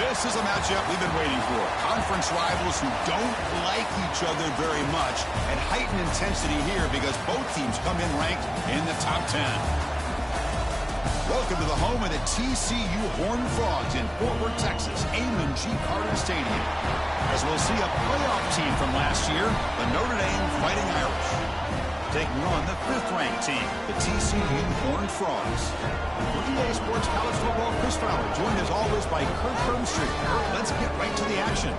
This is a matchup we've been waiting for. Conference rivals who don't like each other very much, and heightened intensity here because both teams come in ranked in the top 10. Welcome to the home of the TCU Horned Frogs in Fort Worth, Texas, Ncaa Stadium. As we'll see a playoff team from last year, the Notre Dame Fighting Irish, taking on the 5th-ranked team, the TCU Horned Frogs. For EA Sports College Football, Chris Fowler, joined as always by Kurt Hermstreet. Let's get right to the action.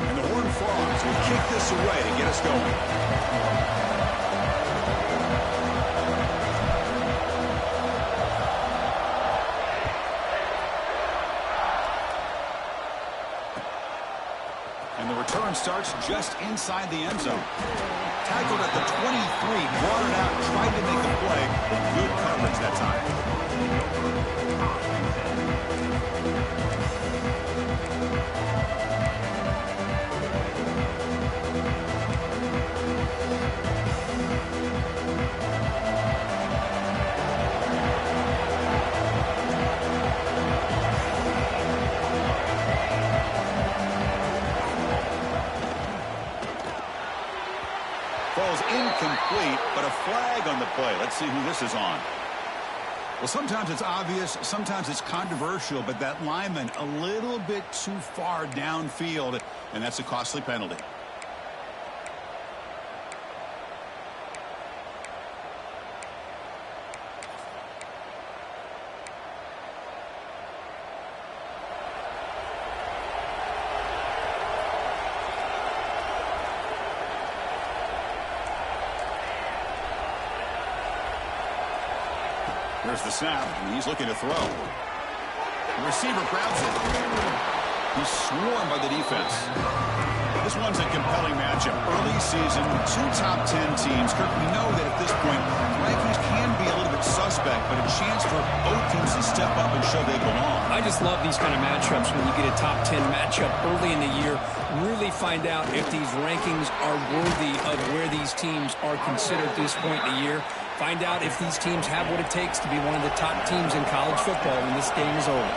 And the Horned Frogs will kick this away to get us going. Starts just inside the end zone. Tackled at the 23, brought it out, tried to make a play, but good coverage that Ball's incomplete, but a flag on the play. Let's see who this is on. Well, sometimes it's obvious, sometimes it's controversial, but that lineman a little bit too far downfield, and that's a costly penalty. There's the snap, and he's looking to throw. The receiver grabs it. He's swarmed by the defense. This one's a compelling matchup. Early season, 2 top 10 teams. Kirk, we know that at this point, rankings can be a little bit suspect, but a chance for both teams to step up and show they belong. I just love these kind of matchups when you get a top 10 matchup early in the year. Really find out if these rankings are worthy of where these teams are considered at this point in the year. Find out if these teams have what it takes to be one of the top teams in college football when this game is over.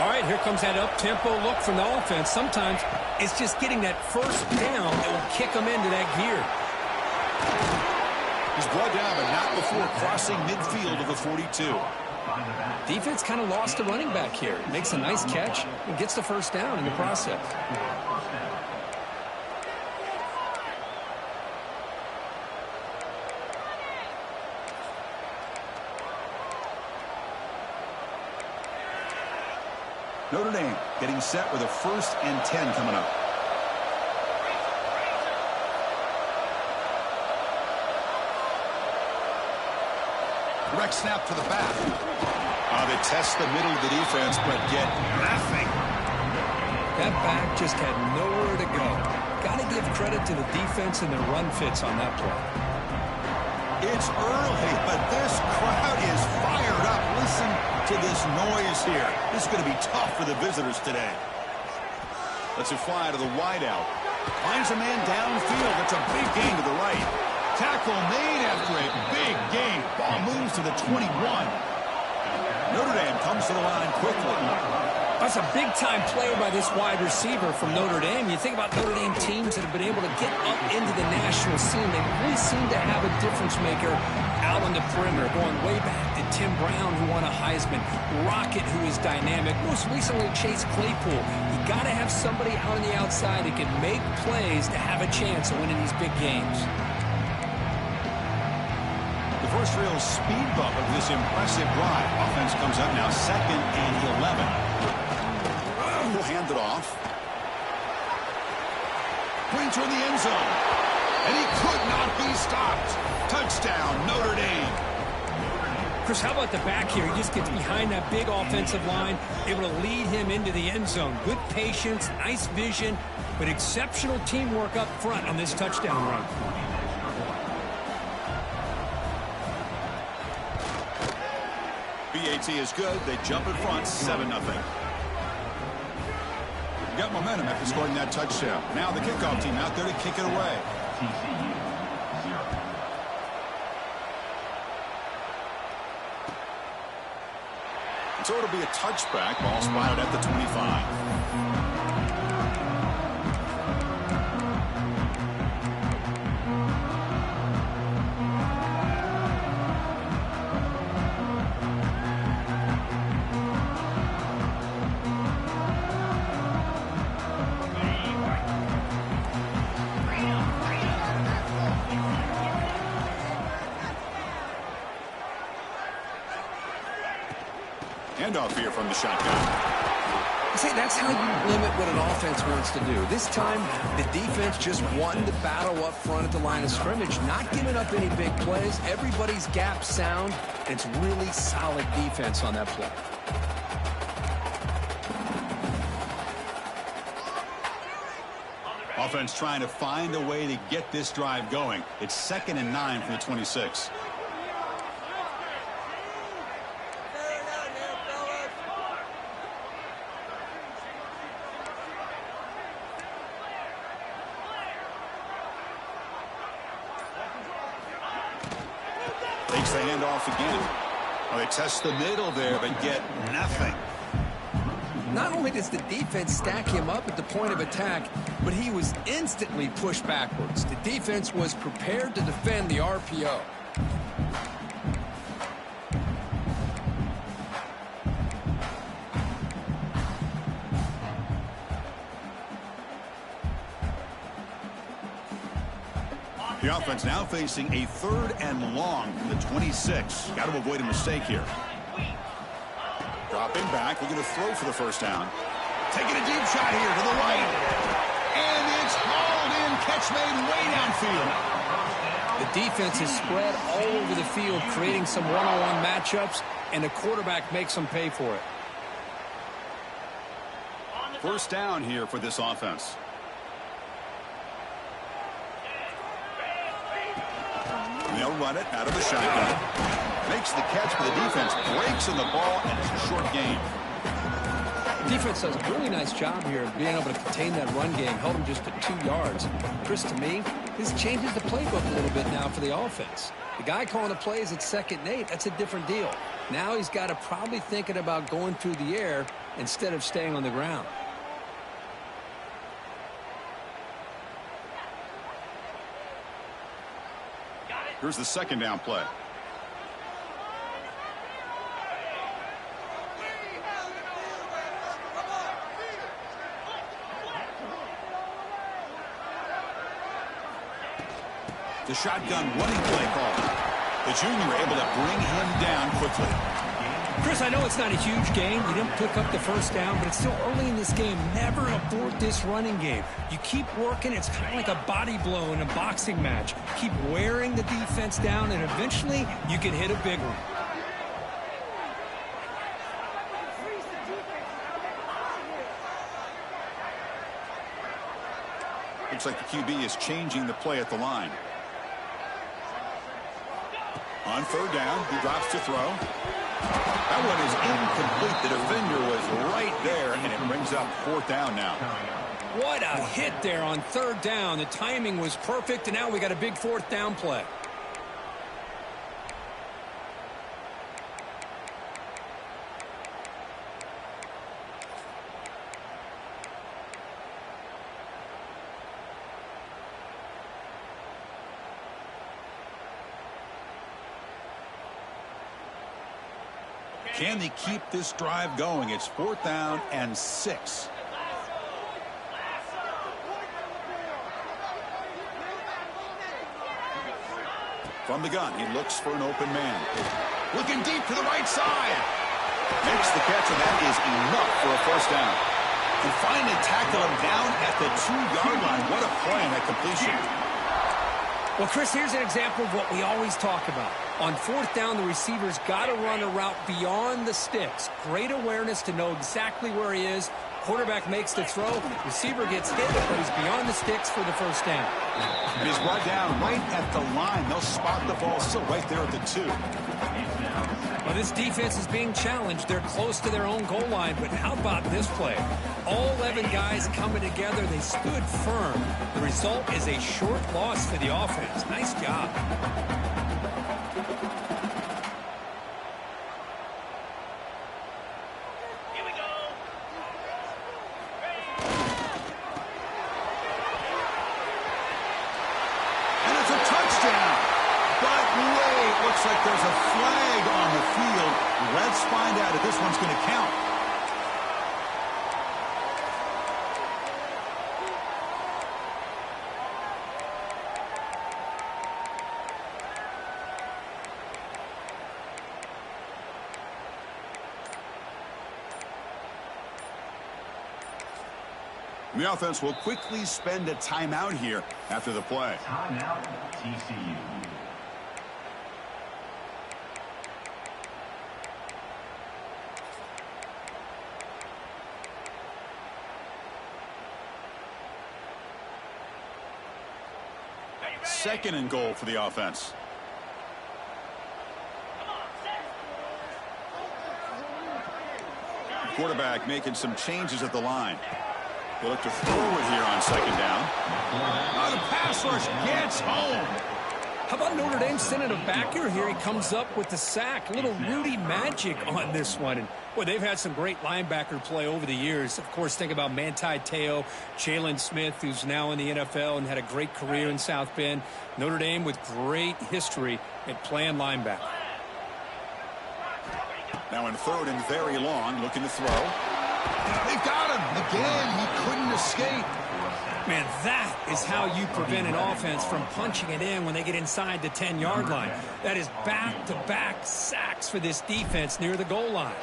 All right, here comes that up-tempo look from the offense. Sometimes it's just getting that first down that will kick them into that gear. He's brought down, but not before crossing midfield of the 42. Defense kind of lost the running back here. Makes a nice catch and gets the first down in the process. Notre Dame getting set with a 1st and 10 coming up. Direct snap to the back. They test the middle of the defense, but get nothing. That back just had nowhere to go. Got to give credit to the defense and the run fits on that play. It's early, but this crowd is fired up. Listen to this noise here. This is going to be tough for the visitors today. Let's fly to the wideout. Finds a man downfield. That's a big gain to the right. Tackle made after a big gain. Ball moves to the 21. Notre Dame comes to the line quickly. That's a big-time play by this wide receiver from Notre Dame. You think about Notre Dame teams that have been able to get up into the national scene. They really seem to have a difference maker out on the perimeter, going way back to Tim Brown, who won a Heisman, Rocket, who is dynamic, most recently Chase Claypool. You got to have somebody out on the outside that can make plays to have a chance of winning these big games. The first real speed bump of this impressive drive. Offense comes up now 2nd and 11. Will hand it off. Going toward the end zone. And he could not be stopped. Touchdown, Notre Dame. Chris, how about the back here? He just gets behind that big offensive line, able to lead him into the end zone. Good patience, nice vision, but exceptional teamwork up front on this touchdown run. BAT is good. They jump in front, 7-0. They've got momentum after scoring that touchdown. Now the kickoff team out there to kick it away. So it'll be a touchback. Ball spotted at the 25. Handoff here from the shotgun. See, that's how you limit what an offense wants to do. This time, the defense just won the battle up front at the line of scrimmage, not giving up any big plays. Everybody's gap sound, and it's really solid defense on that play. Offense trying to find a way to get this drive going. It's 2nd and 9 from the 26. Takes the handoff again. Well, they test the middle there, but get nothing. Not only does the defense stack him up at the point of attack, but he was instantly pushed backwards. The defense was prepared to defend the RPO. The offense now facing a 3rd and long from the 26. Got to avoid a mistake here. Dropping back, looking to throw for the first down. Taking a deep shot here to the right. And it's hauled in. Catch made way downfield. The defense is spread all over the field, creating some one-on-one matchups, and the quarterback makes them pay for it. First down here for this offense. They'll run it out of the shotgun. Makes the catch, but the defense breaks in the ball, and it's a short gain. Defense does a really nice job here of being able to contain that run game, held him just to 2 yards. Chris, to me, this changes the playbook a little bit now for the offense. The guy calling the plays at 2nd and 8, that's a different deal. Now he's got to probably thinking about going through the air instead of staying on the ground. Here's the 2nd down play. The shotgun running play call. The junior able to bring him down quickly. Chris, I know it's not a huge game. You didn't pick up the first down, but it's still early in this game. Never abort this running game. You keep working. It's kind of like a body blow in a boxing match. Keep wearing the defense down, and eventually you can hit a big one. Looks like the QB is changing the play at the line. On 3rd down, he drops to throw. That one is incomplete. The defender was right there, and it brings up 4th down now. What a hit there on 3rd down. The timing was perfect, and now we got a big 4th down play. Can they keep this drive going? It's 4th down and 6. From the gun, he looks for an open man. Looking deep to the right side. Makes the catch, and that is enough for a first down. And finally tackle him down at the 2-yard line. What a play on that completion. Well, Chris, here's an example of what we always talk about. On 4th down, the receiver's got to run a route beyond the sticks. Great awareness to know exactly where he is. Quarterback makes the throw. Receiver gets hit, but he's beyond the sticks for the first down. And he's brought down right at the line. They'll spot the ball still right there at the 2. Well, this defense is being challenged. They're close to their own goal line, but how about this play? All 11 guys coming together. They stood firm. The result is a short loss for the offense. Nice job. Looks like there's a flag on the field. Let's find out if this one's going to count. The offense will quickly spend a timeout here after the play. Timeout, TCU. Second and goal for the offense. Quarterback making some changes at the line. They look to throw it here on second down. Oh, the pass rush gets home. How about Notre Dame sending a backer here? He comes up with the sack. A little Rudy magic on this one. And, boy, they've had some great linebacker play over the years. Of course, think about Manti Te'o, Jalen Smith, who's now in the NFL and had a great career in South Bend. Notre Dame with great history at playing linebacker. Now in third and very long, looking to throw. They've got him. Again, he couldn't escape. Man, that is how you prevent an offense from punching it in when they get inside the 10-yard line. That is back-to-back sacks for this defense near the goal line.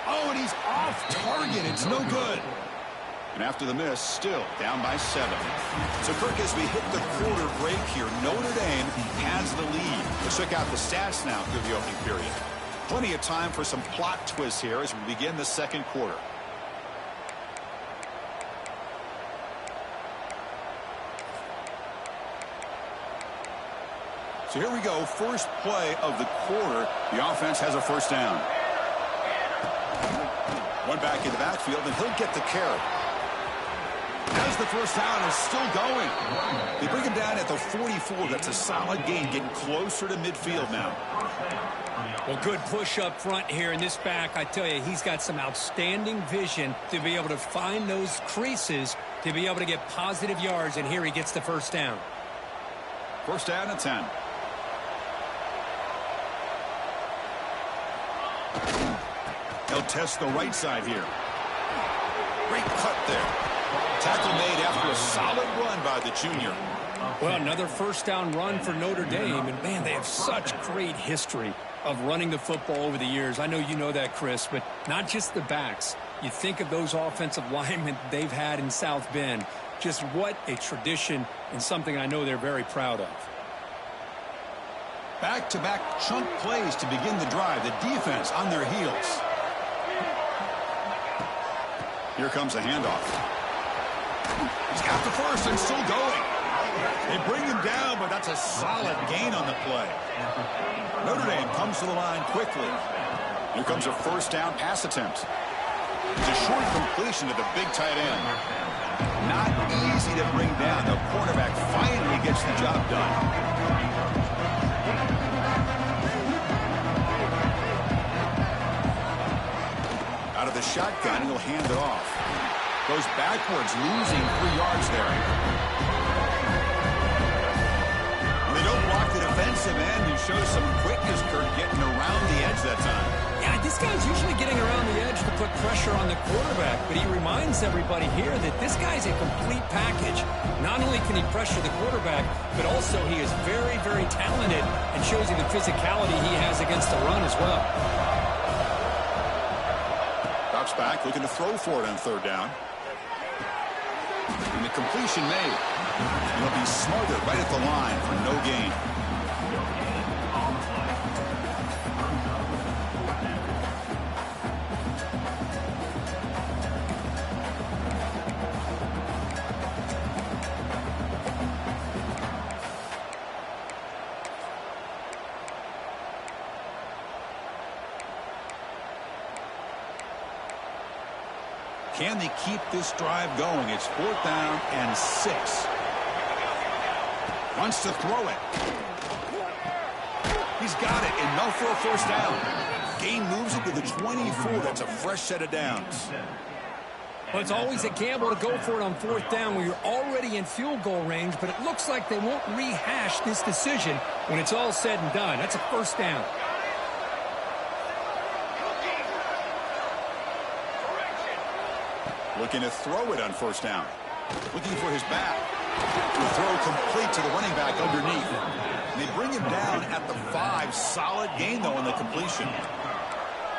Oh, and he's off target. It's no good. And after the miss, still down by 7. So, Kirk, as we hit the quarter break here, Notre Dame has the lead. Let's check out the stats now through the opening period. Plenty of time for some plot twists here as we begin the second quarter. So here we go, first play of the quarter. The offense has a first down. One back in the backfield, and he'll get the carry. As the first down is still going. They bring him down at the 44. That's a solid gain, getting closer to midfield now. Well, good push up front here in this back. I tell you, he's got some outstanding vision to be able to find those creases, to be able to get positive yards, and here he gets the first down. First down at 10. He'll test the right side here. Great cut there. Tackle made after a solid run by the junior. Well, another first down run for Notre Dame. And, man, they have such great history of running the football over the years. I know you know that, Chris, but not just the backs. You think of those offensive linemen they've had in South Bend. Just what a tradition and something I know they're very proud of. Back-to-back chunk plays to begin the drive. The defense on their heels. Here comes a handoff. He's got the first and still going. They bring him down, but that's a solid gain on the play. Notre Dame comes to the line quickly. Here comes a first down pass attempt. It's a short completion to the big tight end. Not easy to bring down. The quarterback finally gets the job done. Out of the shotgun, he'll hand it off. Goes backwards, losing 3 yards there. And they don't block the defensive end. He shows some quickness, Kirk, getting around the edge that time. Yeah, this guy's usually getting around the edge to put pressure on the quarterback, but he reminds everybody here that this guy's a complete package. Not only can he pressure the quarterback, but also he is very, very talented and shows you the physicality he has against the run as well. Drops back, looking to throw for it on third down. And the completion made. He'll be smothered right at the line for no gain. Can they keep this drive going? It's 4th down and 6. Wants to throw it. He's got it, enough for a 1st down. Gain moves it to the 24. That's a fresh set of downs. Well, it's always a gamble to go for it on 4th down when you're already in field goal range, but it looks like they won't rehash this decision when it's all said and done. That's a 1st down. Looking to throw it on 1st down. Looking for his back. The throw complete to the running back underneath. And they bring him down at the 5. Solid gain, though, on the completion.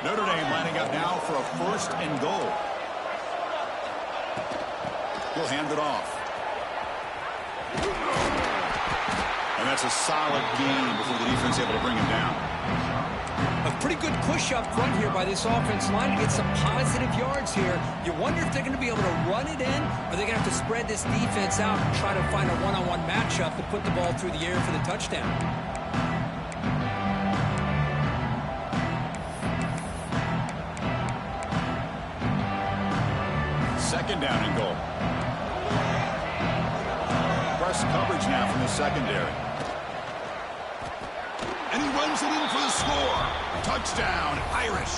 Notre Dame lining up now for a 1st and goal. He'll hand it off. And that's a solid gain before the defense able to bring him down. A pretty good push up front here by this offense line to get some positive yards here. You wonder if they're going to be able to run it in, or they're going to have to spread this defense out and try to find a one-on-one matchup to put the ball through the air for the touchdown. Second down and goal. Press coverage now from the secondary. And he runs it in for the score. Touchdown, Irish.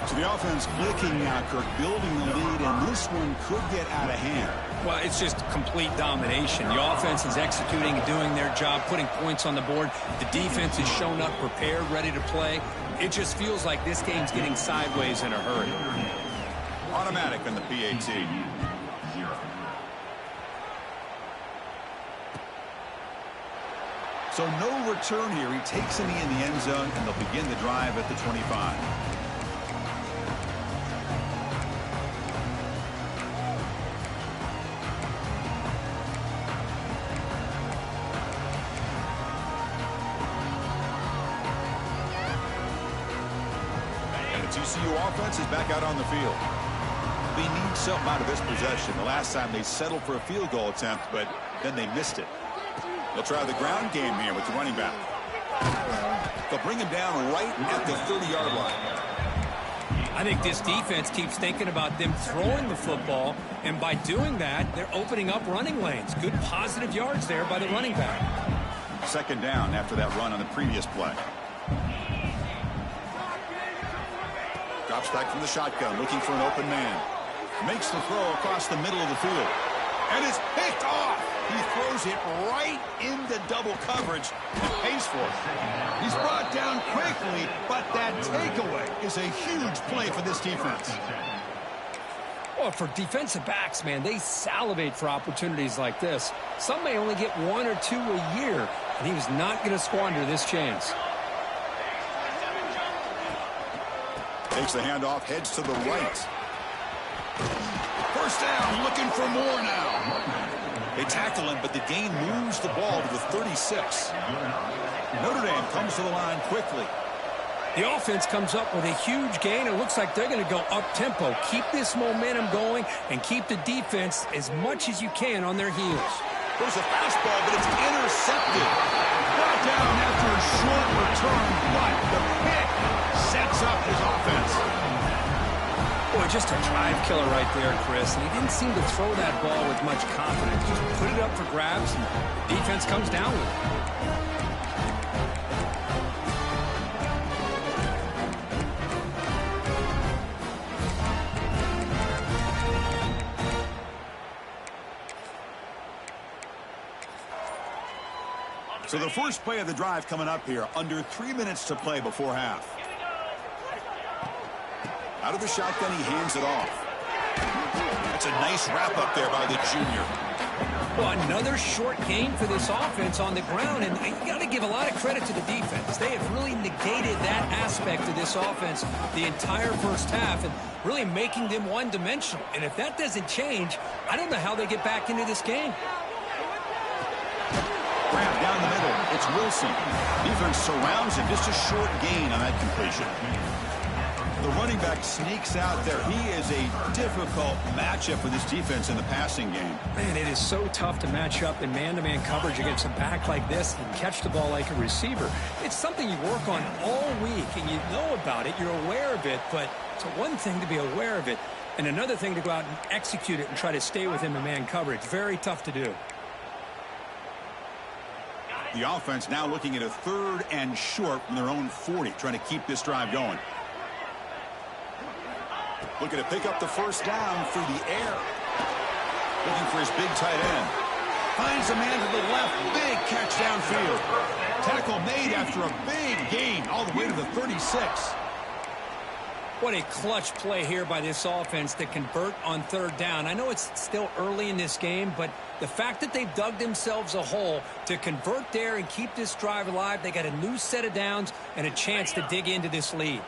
So the offense clicking now, Kirk, building the lead, and this one could get out of hand. Well, it's just complete domination. The offense is executing and doing their job, putting points on the board. The defense is shown up, prepared, ready to play. It just feels like this game's getting sideways in a hurry. Automatic on the PAT. So no return here. He takes it in the end zone, and they'll begin the drive at the 25. And the TCU offense is back out on the field. They need something out of this possession. The last time they settled for a field goal attempt, but then they missed it. They'll try the ground game here with the running back. They'll bring him down right at the 30-yard line. I think this defense keeps thinking about them throwing the football, and by doing that, they're opening up running lanes. Good positive yards there by the running back. Second down after that run on the previous play. Drops back from the shotgun, looking for an open man. Makes the throw across the middle of the field. And it's picked off. He throws it right into double coverage and pays for it. He's brought down quickly, but that takeaway is a huge play for this defense. Well, for defensive backs, man, they salivate for opportunities like this. Some may only get 1 or 2 a year, and he was not going to squander this chance. Takes the handoff, heads to the right. First down, looking for more now. They tackle him, but the gain moves the ball to the 36. Notre Dame comes to the line quickly. The offense comes up with a huge gain. It looks like they're going to go up-tempo. Keep this momentum going and keep the defense as much as you can on their heels. There's a fastball, but it's intercepted. Brought down after a short return, but the pick sets up his offense. Boy, just a drive killer right there, Chris. And he didn't seem to throw that ball with much confidence. Just put it up for grabs, and the defense comes down with it. So the first play of the drive coming up here, under 3 minutes to play before half. Out of the shotgun, he hands it off. That's a nice wrap up there by the junior. Well, another short gain for this offense on the ground, and you got to give a lot of credit to the defense. They have really negated that aspect of this offense the entire first half and really making them one-dimensional. And if that doesn't change, I don't know how they get back into this game. Grab down the middle. It's Wilson. Defense surrounds him. Just a short gain on that completion. The running back sneaks out there. He is a difficult matchup for this defense in the passing game. Man, it is so tough to match up in man-to-man coverage against a back like this and catch the ball like a receiver. It's something you work on all week, and you know about it. You're aware of it, but it's one thing to be aware of it. And another thing to go out and execute it and try to stay with him in man coverage. Very tough to do. The offense now looking at a 3rd and short from their own 40, trying to keep this drive going. Looking to pick up the first down through the air. Looking for his big tight end. Finds a man to the left. Big catch downfield. Tackle made after a big gain all the way to the 36. What a clutch play here by this offense to convert on 3rd down. I know it's still early in this game, but the fact that they've dug themselves a hole to convert there and keep this drive alive, they got a new set of downs and a chance to dig into this lead.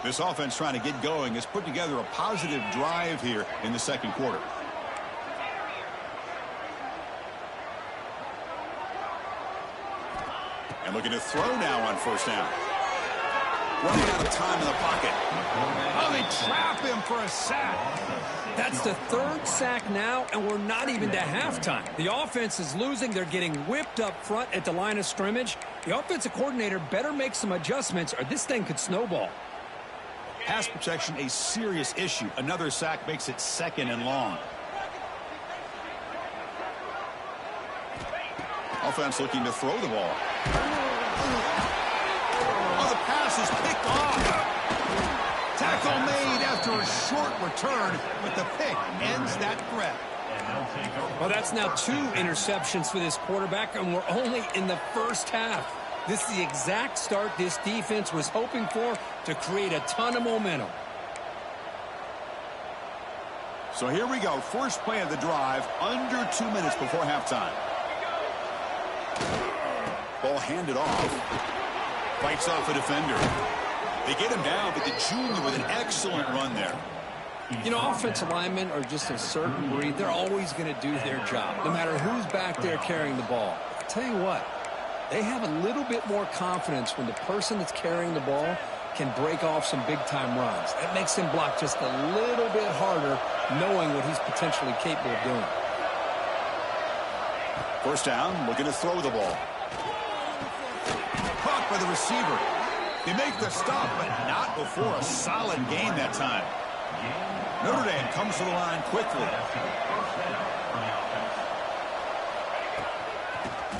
This offense trying to get going has put together a positive drive here in the 2nd quarter. And looking to throw now on 1st down. Running out of time in the pocket. Oh, they trap him for a sack. That's the 3rd sack now, and we're not even to halftime. The offense is losing. They're getting whipped up front at the line of scrimmage. The offensive coordinator better make some adjustments, or this thing could snowball. Pass protection, a serious issue. Another sack makes it 2nd and long. Offense looking to throw the ball. Oh, the pass is picked off. Tackle made after a short return, but the pick ends that threat. Well, that's now 2 interceptions for this quarterback, and we're only in the 1st half. This is the exact start this defense was hoping for to create a ton of momentum. So here we go. First play of the drive, under 2 minutes before halftime. Ball handed off. Fights off a defender. They get him down, but the junior with an excellent run there. You know, offensive linemen are just a certain breed. They're always going to do their job, no matter who's back there carrying the ball. I'll tell you what, they have a little bit more confidence when the person that's carrying the ball can break off some big-time runs. That makes him block just a little bit harder, knowing what he's potentially capable of doing. First down, looking to throw the ball. Caught by the receiver. They make the stop, but not before a solid gain that time. Notre Dame comes to the line quickly.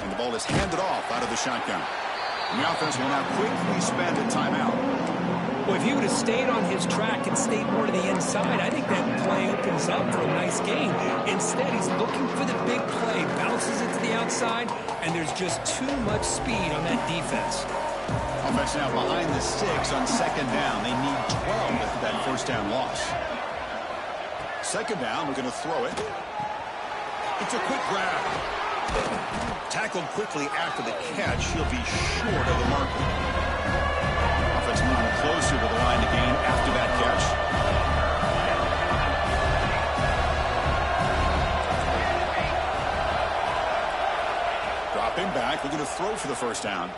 And the ball is handed off out of the shotgun. And the offense will now quickly spend a timeout. Well, if he would have stayed on his track and stayed more to the inside, I think that play opens up for a nice game. Instead, he's looking for the big play, bounces it to the outside, and there's just too much speed on that defense. Offense now behind the 6 on 2nd down. They need 12 after that first down loss. 2nd down, we're going to throw it. It's a quick grab. Tackled quickly after the catch. He'll be short of the marker. Offense moving closer to the line to gain after that catch. Dropping back, looking to throw for the first down.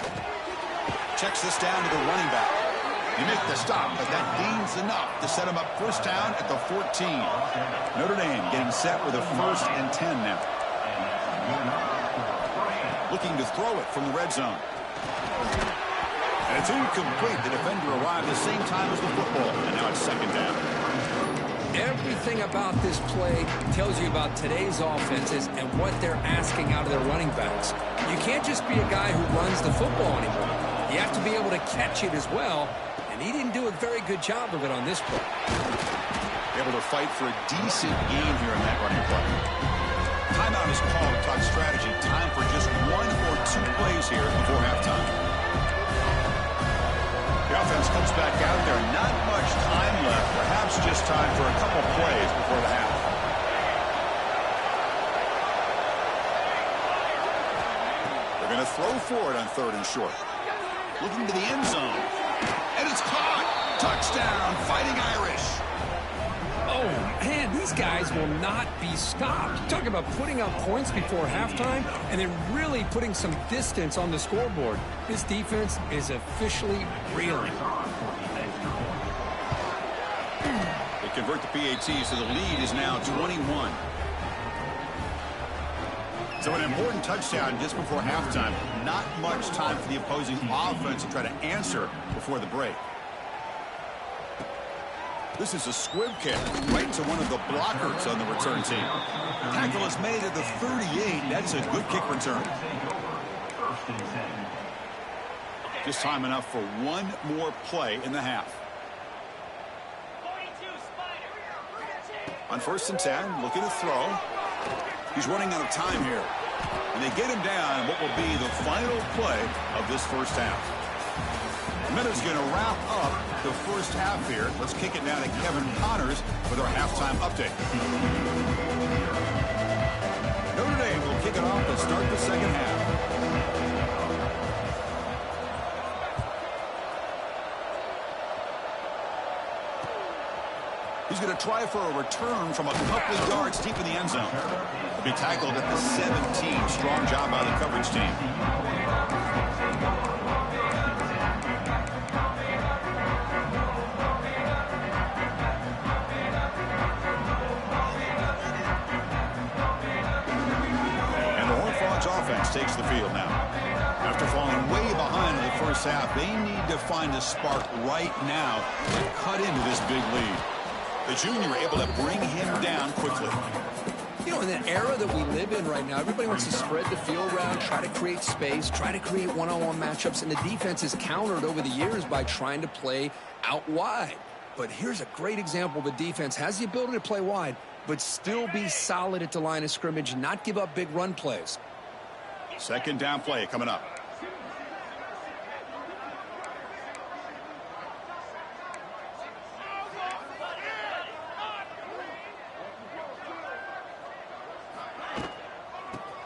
Checks this down to the running back. They make the stop, but that gains enough to set him up first down at the 14. Notre Dame getting set with a 1st and 10 now. Looking to throw it from the red zone. And it's incomplete. The defender arrived the same time as the football, and now it's 2nd down. Everything about this play tells you about today's offenses and what they're asking out of their running backs. You can't just be a guy who runs the football anymore. You have to be able to catch it as well, and he didn't do a very good job of it on this play. Able to fight for a decent gain here in that running play. Timeout is called to talk strategy. Time for just 1 or 2 plays here before halftime. The offense comes back out there. Not much time left. Perhaps just time for a couple plays before the half. They're going to throw for it on 3rd and short. Looking to the end zone. And it's caught. Touchdown, Fighting Irish. Oh, man, these guys will not be stopped. Talk about putting up points before halftime and then really putting some distance on the scoreboard. This defense is officially reeling. They convert the PAT, so the lead is now 21. So an important touchdown just before halftime. Not much time for the opposing offense to try to answer before the break. This is a squib kick right to one of the blockers on the return team. Tackle is made at the 38. That's a good kick return. Just time enough for one more play in the half. On 1st and 10, looking to throw. He's running out of time here. And they get him down what will be the final play of this first half. The minute's going to wrap up the first half here. Let's kick it down to Kevin Connors with our halftime update. Notre Dame will kick it off to start the second half. He's going to try for a return from a couple of yards deep in the end zone. He'll be tackled at the 17. Strong job by the coverage team. And the Horned Frogs offense takes the field now. After falling way behind in the first half, they need to find a spark right now to cut into this big lead. The junior able to bring him down quickly. You know, in the era that we live in right now, everybody wants to spread the field around, try to create space, try to create one-on-one matchups, and the defense is countered over the years by trying to play out wide. But here's a great example. The defense has the ability to play wide, but still be solid at the line of scrimmage, not give up big run plays. Second down play coming up.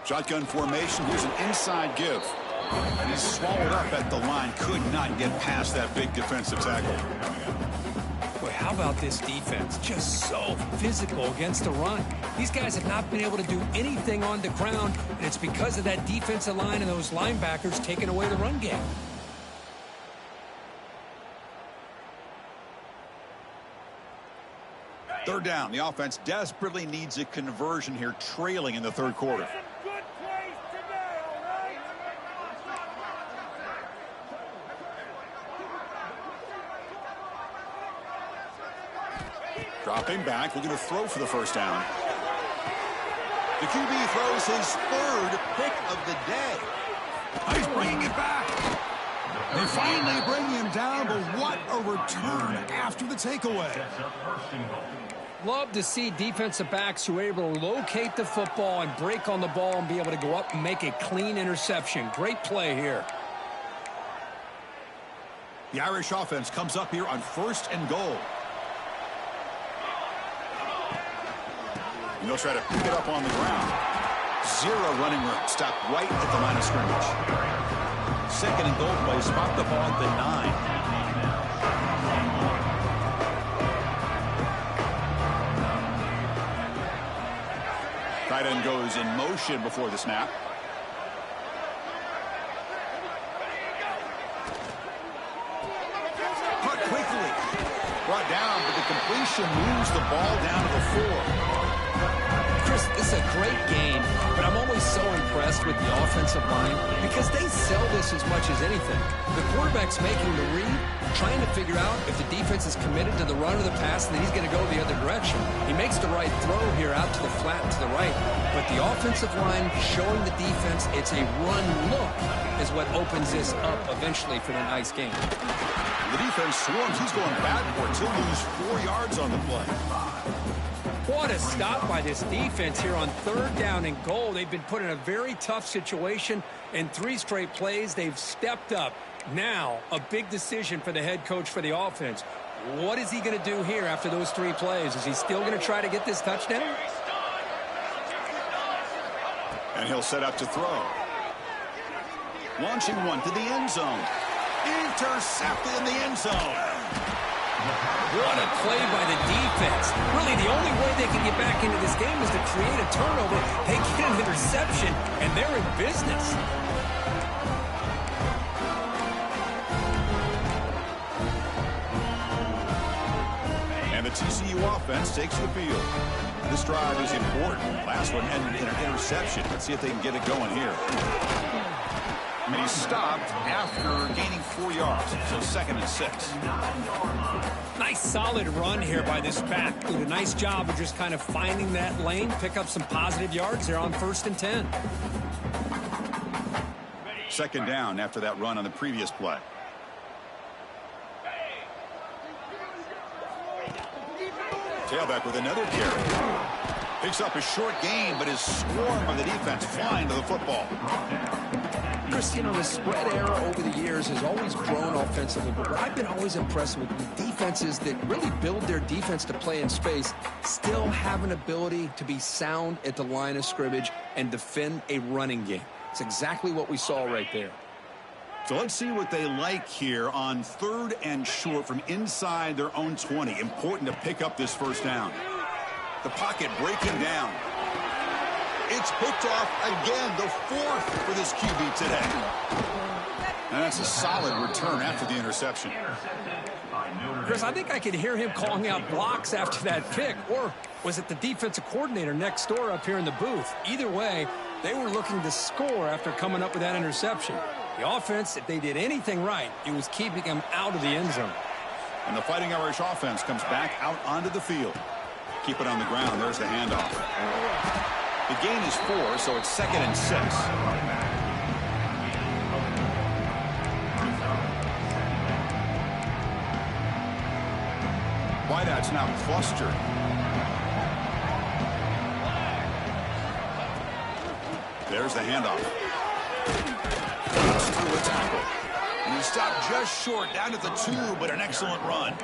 Shotgun formation. Here's an inside give. And he's swallowed up at the line. Could not get past that big defensive tackle. Boy, how about this defense? Just so physical against the run. These guys have not been able to do anything on the ground, and it's because of that defensive line and those linebackers taking away the run game. Third down. The offense desperately needs a conversion here, trailing in the third quarter. Dropping back, looking to throw for the first down. The QB throws his third pick of the day. He's bringing it back. They finally bring him down, but what a return after the takeaway. Love to see defensive backs who are able to locate the football and break on the ball and be able to go up and make a clean interception. Great play here. The Irish offense comes up here on 1st and goal. And they'll try to pick it up on the ground. Zero running room. Stopped right at the line of scrimmage. Second and goal play. Spot the ball at the 9. Tight end goes in motion before the snap. Cut quickly. Brought down, but the completion moves the ball down to the 4. Chris, this is a great game, but I'm always so impressed with the offensive line because they sell this as much as anything. The quarterback's making the read, trying to figure out if the defense is committed to the run or the pass, and then he's going to go the other direction. He makes the right throw here out to the flat to the right, but the offensive line showing the defense it's a run look is what opens this up eventually for the nice game. The defense swarms. He's going backwards. He'll lose 4 yards on the play. What a stop by this defense here on 3rd down and goal. They've been put in a very tough situation. In 3 straight plays, they've stepped up. Now, a big decision for the head coach for the offense. What is he going to do here after those 3 plays? Is he still going to try to get this touchdown? And he'll set up to throw. Launching one to the end zone. Intercepted in the end zone. What a play by the defense. Really, the only way they can get back into this game is to create a turnover. They get an interception, and they're in business. And the TCU offense takes the field. This drive is important. Last one ended in an interception. Let's see if they can get it going here. And he's stopped after gaining 4 yards, so 2nd and 6. Nice solid run here by this back. Did a nice job of just kind of finding that lane, pick up some positive yards there on 1st and 10. 2nd down after that run on the previous play. Tailback with another carry. Picks up a short gain, but his swarm of the defense flying to the football. Chris, you know, the spread era over the years has always grown offensively, but what I've been always impressed with defenses that really build their defense to play in space still have an ability to be sound at the line of scrimmage and defend a running game. It's exactly what we saw right there. So let's see what they like here on 3rd and short from inside their own 20. Important to pick up this 1st down. The pocket breaking down. It's picked off again, the 4th for this QB today. And that's a solid return after the interception. Chris, I think I could hear him calling out blocks after that pick. Or was it the defensive coordinator next door up here in the booth? Either way, they were looking to score after coming up with that interception. The offense, if they did anything right, it was keeping them out of the end zone. And the Fighting Irish offense comes back out onto the field. Keep it on the ground. There's the handoff. The gain is 4, so it's 2nd and 6. Wideout's now clustered. There's the handoff. Comes through a tackle. And he stopped just short, down at the 2, but an excellent run.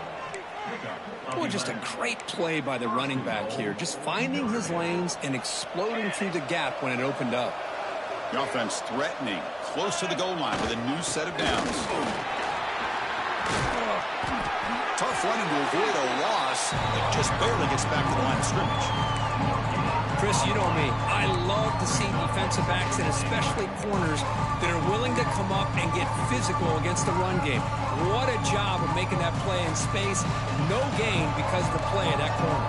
Boy, just a great play by the running back here. Just finding his lanes and exploding through the gap when it opened up. The offense threatening, close to the goal line with a new set of downs. Tough running to avoid a loss that just barely gets back to the line of scrimmage. Chris, you know me. I love to see defensive backs and especially corners that are willing to come up and get physical against the run game. What a job of making that play in space. No gain because of the play of that corner.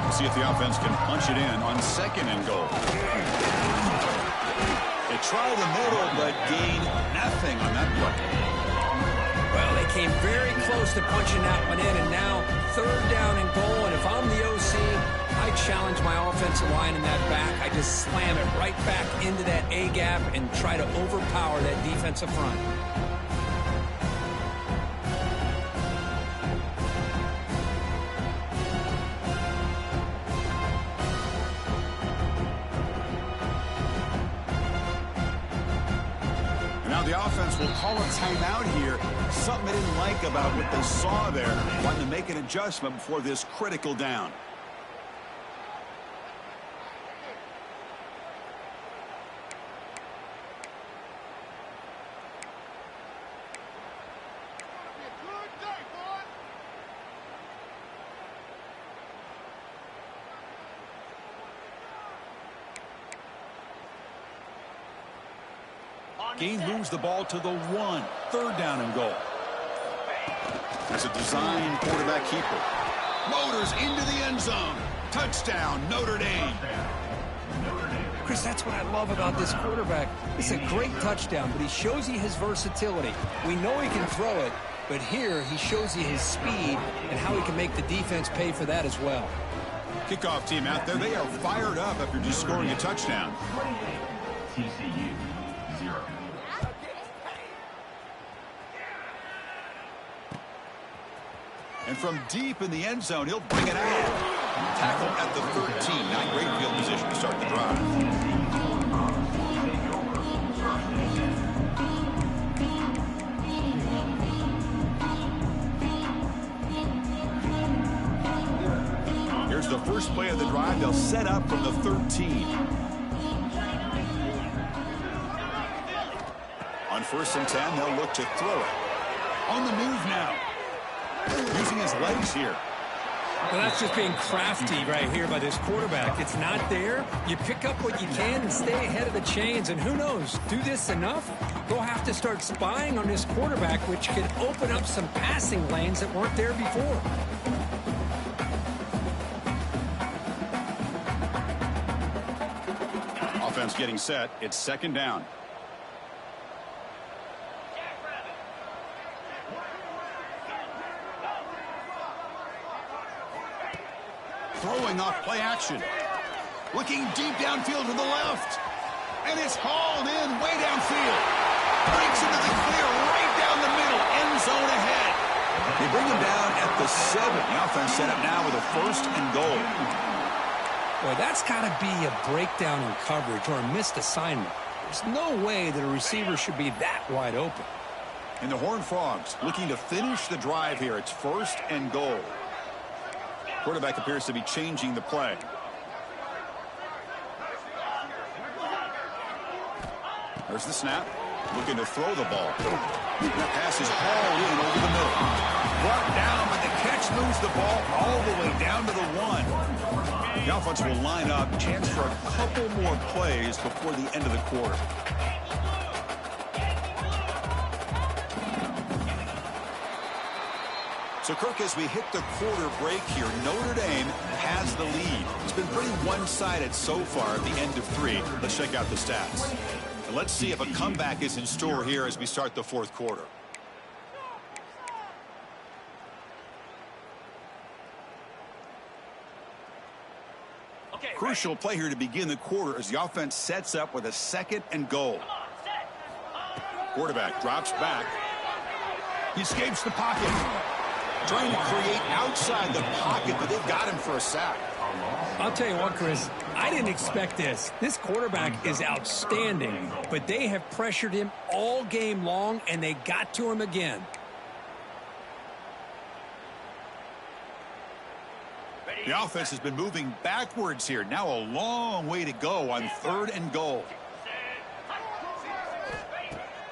We'll see if the offense can punch it in on 2nd and goal. They try the middle, but gain nothing on that play. Well, they came very close to punching that one in, and now 3rd down and goal. And if I'm the OC, I challenge my offensive line in that back. I just slam it right back into that A gap and try to overpower that defensive front. Now the offense will call a timeout here. Something they didn't like about what they saw there. Wanting to make an adjustment before this critical down. Gain moves the ball to the 1. 3rd down and goal. There's a design quarterback keeper. Motors into the end zone. Touchdown, Notre Dame. Chris, that's what I love about this quarterback. It's a great touchdown, but he shows you his versatility. We know he can throw it, but here he shows you his speed and how he can make the defense pay for that as well. Kickoff team out there. They are fired up after just scoring a touchdown. TCU 0. And from deep in the end zone, he'll bring it out. Tackle at the 13. Not great field position to start the drive. Here's the first play of the drive. They'll set up from the 13. On 1st and 10, they'll look to throw it. On the move now. Using his legs here. Well, that's just being crafty right here by this quarterback. It's not there. You pick up what you can and stay ahead of the chains. And who knows, do this enough, they'll have to start spying on this quarterback, which could open up some passing lanes that weren't there before. Offense getting set. It's 2nd down. throwing off play action. Looking deep downfield to the left. And it's hauled in way downfield. Breaks into the clear right down the middle. End zone ahead. They bring him down at the 7. The offense set up now with a 1st and goal. Boy, that's got to be a breakdown in coverage or a missed assignment. There's no way that a receiver should be that wide open. And the Horned Frogs looking to finish the drive here. It's 1st and goal. Quarterback appears to be changing the play. There's the snap. Looking to throw the ball. That pass is hauled in over the middle. Brought down, but the catch moves the ball all the way down to the 1. The offense will line up. Chance for a couple more plays before the end of the quarter. So, Kirk, as we hit the quarter break here, Notre Dame has the lead. It's been pretty one-sided so far at the end of 3. Let's check out the stats. And let's see if a comeback is in store here as we start the 4th quarter. Crucial play here to begin the quarter as the offense sets up with a 2nd and goal. Quarterback drops back. He escapes the pocket. Trying to create outside the pocket, but they've got him for a sack. I'll tell you what, Chris, I didn't expect this. This quarterback is outstanding, but they have pressured him all game long, and they got to him again. The offense has been moving backwards here. Now a long way to go on 3rd and goal.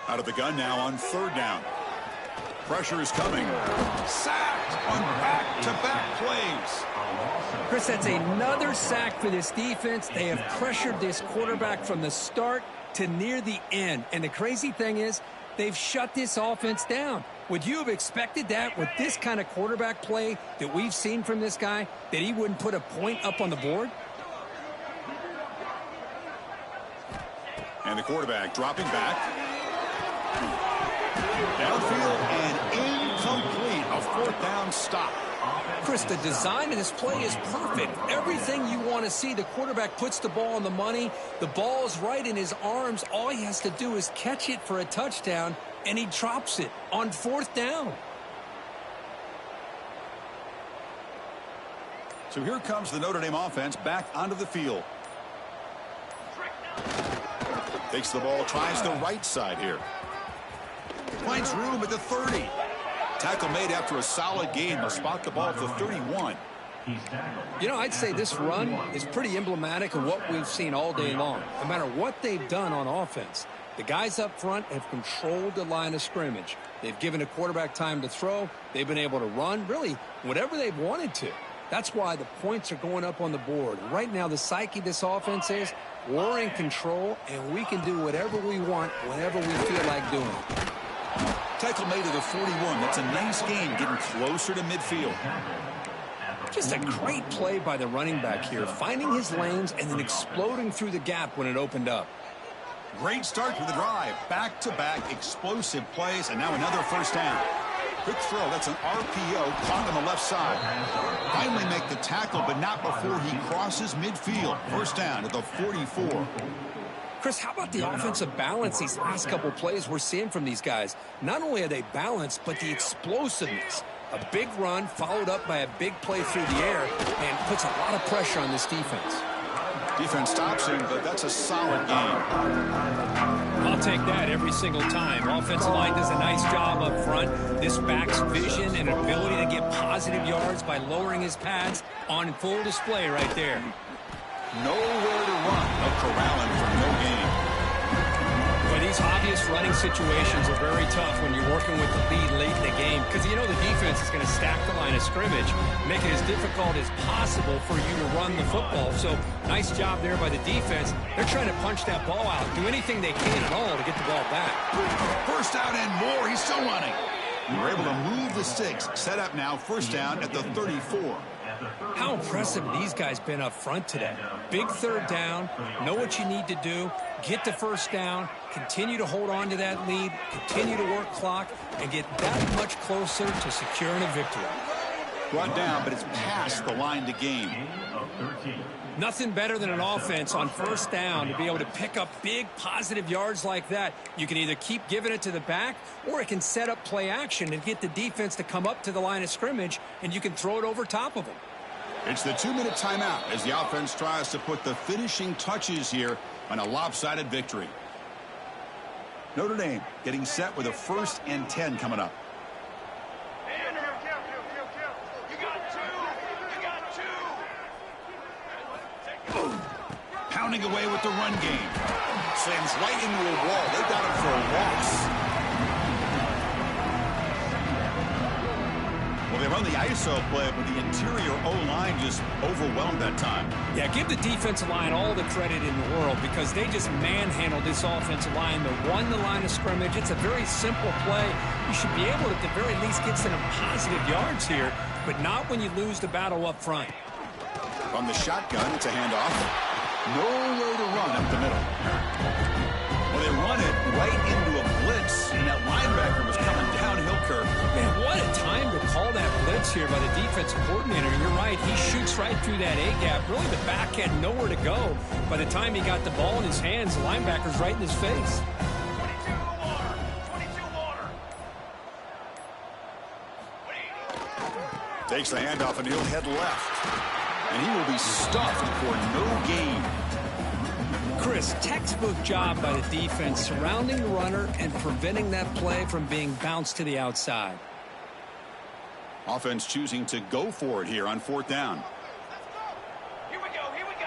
Out of the gun now on 3rd down. Pressure is coming. Sacked on back-to-back plays. Chris, that's another sack for this defense. They have pressured this quarterback from the start to near the end. And the crazy thing is, they've shut this offense down. Would you have expected that with this kind of quarterback play that we've seen from this guy, that he wouldn't put a point up on the board? And the quarterback dropping back. Downfield and incomplete. A 4th down stop. Chris, the design of this play is perfect. Everything you want to see. The quarterback puts the ball on the money. The ball is right in his arms. All he has to do is catch it for a touchdown, and he drops it on 4th down. So here comes the Notre Dame offense back onto the field. Takes the ball, tries the right side here. Finds room at the 30. Tackle made after a solid gain. They'll spot the ball at the 31. You know, I'd say this run is pretty emblematic of what we've seen all day long. No matter what they've done on offense, the guys up front have controlled the line of scrimmage. They've given a quarterback time to throw. They've been able to run, really, whatever they've wanted to. That's why the points are going up on the board. Right now, the psyche of this offense is we're in control, and we can do whatever we want whenever we feel like doing it. Tackle made at the 41. That's a nice gain, getting closer to midfield. Just a great play by the running back here, finding his lanes and then exploding through the gap when it opened up. Great start to the drive. Back-to-back explosive plays, and now another 1st down. Quick throw. That's an RPO caught on the left side. Finally make the tackle, but not before he crosses midfield. 1st down at the 44. Chris, how about the offensive balance these last couple plays we're seeing from these guys? Not only are they balanced, but the explosiveness. A big run followed up by a big play through the air and puts a lot of pressure on this defense. Defense stops him, but that's a solid game. I'll take that every single time. Offensive line does a nice job up front. This back's vision and ability to get positive yards by lowering his pads on full display right there. Nowhere to run. They'll corral him for no gain. Well, these obvious running situations are very tough when you're working with the lead late in the game because you know the defense is going to stack the line of scrimmage, make it as difficult as possible for you to run the football. So nice job there by the defense. They're trying to punch that ball out, do anything they can at all to get the ball back. 1st down and more. He's still running. We're able to move the sticks. Set up now, 1st down at the 34. How impressive these guys been up front today. Big 3rd down, know what you need to do, get the 1st down, continue to hold on to that lead, continue to work clock, and get that much closer to securing a victory. Brought down, but it's past the line to gain. Gain of 13. Nothing better than an offense on first down to be able to pick up big positive yards like that. You can either keep giving it to the back, or it can set up play action and get the defense to come up to the line of scrimmage, and you can throw it over top of them. It's the 2-minute timeout as the offense tries to put the finishing touches here on a lopsided victory. Notre Dame getting set with a 1st and 10 coming up. Pounding away with the run game. Slams right into a wall. They got him for a loss. Well, they run the ISO play, but the interior O-line just overwhelmed that time. Yeah, give the defensive line all the credit in the world because they just manhandled this offensive line to run the line of scrimmage. It's a very simple play. You should be able to, at the very least, get some positive yards here, but not when you lose the battle up front. From the shotgun, it's a handoff. Nowhere to run up the middle. Well, they run it right into a blitz, and that linebacker was coming downhill curve. Man, what a time to call that blitz here by the defensive coordinator. You're right, he shoots right through that A-gap. Really, the back had nowhere to go. By the time he got the ball in his hands, the linebacker's right in his face. 22 water. 22 water. Takes the handoff, and he'll head left. And he will be stuffed for no gain. Chris, textbook job by the defense surrounding the runner and preventing that play from being bounced to the outside. Offense choosing to go for it here on 4th down. Here we go. Here we go.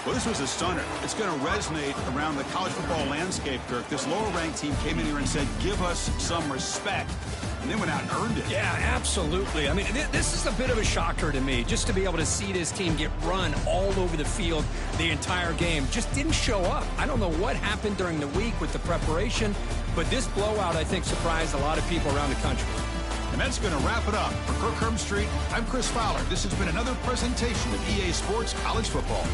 Well, this was a stunner. It's going to resonate around the college football landscape, Kirk. This lower-ranked team came in here and said, give us some respect. And they went out and earned it. Yeah, absolutely. I mean, this is a bit of a shocker to me, just to be able to see this team get run all over the field the entire game. Just didn't show up. I don't know what happened during the week with the preparation, but this blowout, I think, surprised a lot of people around the country. And that's going to wrap it up. For Kirk Herbstreit, I'm Chris Fowler. This has been another presentation of EA Sports College Football.